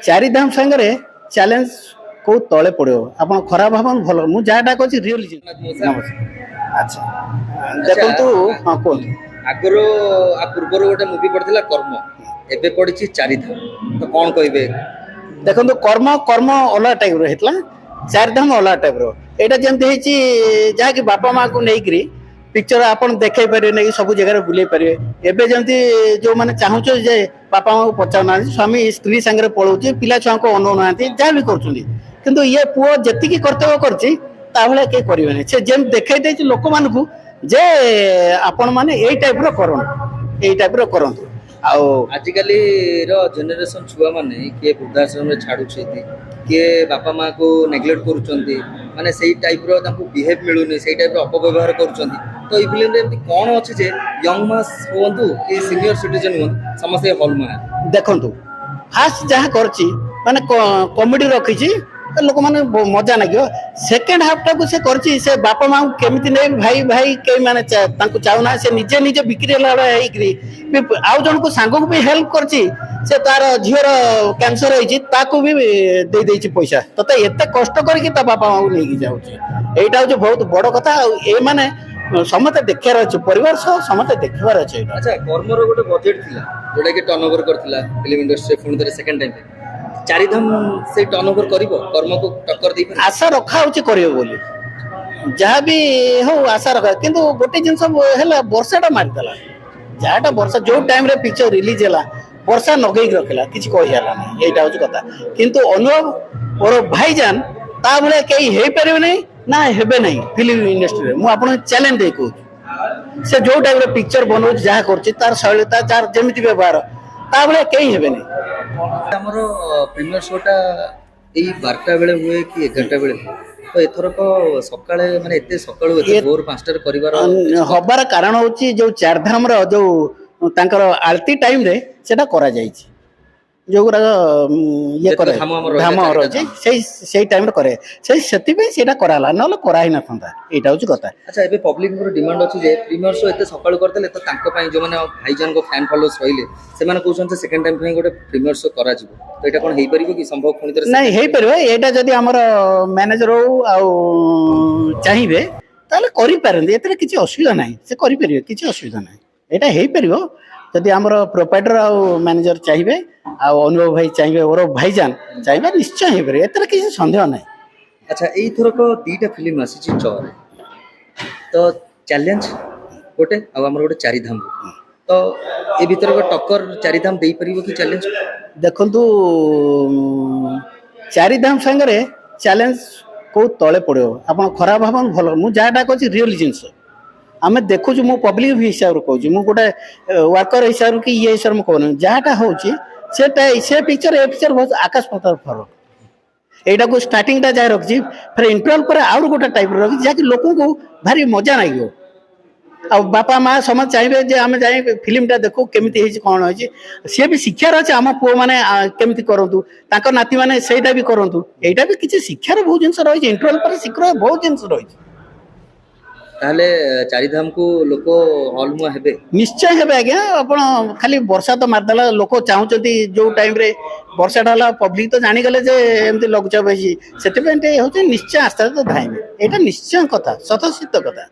चारिधाम सांगे challenge को तले पड़ो आप खराब भावन भल मुझे जहाँटा कह रियल अच्छा देखो हाँ कहतु आगुरी पूर्वर गोटे मुवी पड़ता कर्म एबे पड़ी चारिधाम तो कौन कहे देखो कर्म कर्म अलग टाइप रहा चारिधाम अलग टाइप रहा जमी जहाँकि बापा माँ को लेकर पिक्चर आपन देखे पारे नहीं सब जगह बुले पारे एबे जमती जो माने चाहूछ जे बापा माँ को पचार स्वामी स्त्री सांगे पलाऊे पिला छुआ को अनौना जहाँ भी कर ये पुओ जी कर्तव्य करें से जेम देखा लोक मान जे आपण मैंने यही टाइप करूँ आजिकल जेनेरेशन छुआ माने किए वृद्धाश्रम छाड़ू किए बापा माँ को नेग्लेक्ट करुँच माने से टाइप बिहेव मिलूनी से टाइप अपव्यवहार करुँच तो ये फिल्म रे कौन अच्छे जे यंग मास हूँ कि सीनियर सिटीजन हूँ समस्ते हॉल में देखु फास्ट जहाँ कर माने कॉमेडी रखी लोक मैंने मजा लगे सेकेंड हाफ टाक से बापा माँ केमी नहीं भाई भाई कई माने चाहूना से निजे निजे बिक्री आउ जन को सांग को भी हेल्प कर तार झीर कैंसर होती भी दे देछि पैसा तते एते कष्ट करके बापा माँ को लेकिन जाऊँगी यहाँ हूँ बहुत बड़ कथा ये माने समते देखार अच्छे परिवार सह समते देखार अच्छे। अच्छा कर्मर गोटे बजेट थिला जोटा कि टर्नओवर करथिला फिल्म इंडस्ट्री पुणी थे सेकंड टाइम चारिधाम से टर्नओवर करिवो कर्म को टक्कर दे आशा रखा होची करिवो बोली जहाँ भी हो आशा रखा किंतु गोटे जिनस है वर्षाटा मारिदेला जहाँटा वर्षा जो टाइम रे पिक्चर रिलीज है वर्षा नगई रखला किसी कहीला नहीं यहाँ हूँ कथा किंतु अनुभव और भाईजान ता भाया कहीं हो पारे नहीं ना हेबे नहीं फिल्म इंडस्ट्री में मुझे चैलेंज दे कहूँ से जो टाइम रे पिक्चर बनाऊ जहाँ कर शैलीता जार जमी व्यवहार ता भाया कहीं हेबे नहीं हमरो प्रीमियर शोटा यही 12टा बेले हुए कि 11टा बेले तो एथरक सकाळे माने एते सकाळू एते भोर 5टा रे परिवार हबार कारण होची जो चारधाम रो जो तांकर आरती टाइम रे सेटा करा जाईची जो गुरा ये करे धाम रही से टाइम रे करे से कराला ना करा ही ना यहाँ हूँ कथा। अच्छा एबे पब्लिक डिमांड अच्छी जे प्रीमियर शो एते सकाळू करदेले तो तांको पई जो माने भाईजान को फैन फॉलोअर्स रहिले से माने कहउछन से सेकंड टाइम पई गोटे प्रीमियर शो करा जिवो तो एटा कोन हेई परिबो कि संभव पुनी तरह नहीं हेई परिबो एटा जदी हमर मैनेजर हो आ चाहिबे ताले करि पारंदी एतरे किछि असुविधा नाही से करि परिबे किछि असुविधा नाही एटा हेई परिबो जदि आमर प्रोपाइटर आ मैनेजर चाहिए आ अनुभव भाई चाहिए और भाईजान चाहिए निश्चय हो पारे एतर किसी संदेह ना। अच्छा यही थरक 2टा फिल्म आसी चौर तो चैलेंज गोटे आमर गोटे चारिधाम तो ए भीतर टक्कर चारिधाम दे परिबो कि चैलेंज देखंतु चारिधाम सांगे चैलेंज को तले पड़ो आप खराब भावन भल मुझे जहाँटा कह रियल जिनस आम देखु मु पब्लिक हिसाब से कहूँ मुझे गोटे वर्कर हिसाब से कि ये हिसाब में कहूँ जहाँटा हूँ से पिक्चर ए पिक्चर बहुत आकाश पताल फरक यहाँ को स्टार्टिंग टा जहाँ रखी फिर इंटरवल पर आउ गोटे टाइप रखी जहाँकि लोक को भारी मजा लगे आ बापा माँ समझ चाहिए जे आम जाए फिल्मटा देखू केमी कौन हो सी भी शिक्षार अच्छे आम पुओ मैंने केमी करूँ नाती मैंने सहीटा भी करूँ यहाँ भी किसी शिक्षार बहुत जिन रही इंटरवल पर शिखर बहुत जिन रही ताले चारिधाम को लोक हॉल में हेबे निश्चय हेबे आज्ञा आपण खाली वर्षा तो मारदेला लोक चाहूचंती जो टाइम रे वर्षा डाला पब्लिक तो जानी गले जे एमती लघुचाप होई सेते पे होचे निश्चय आस्था तो धाइमे एटा निश्चय कथा सत सिद्ध कथा।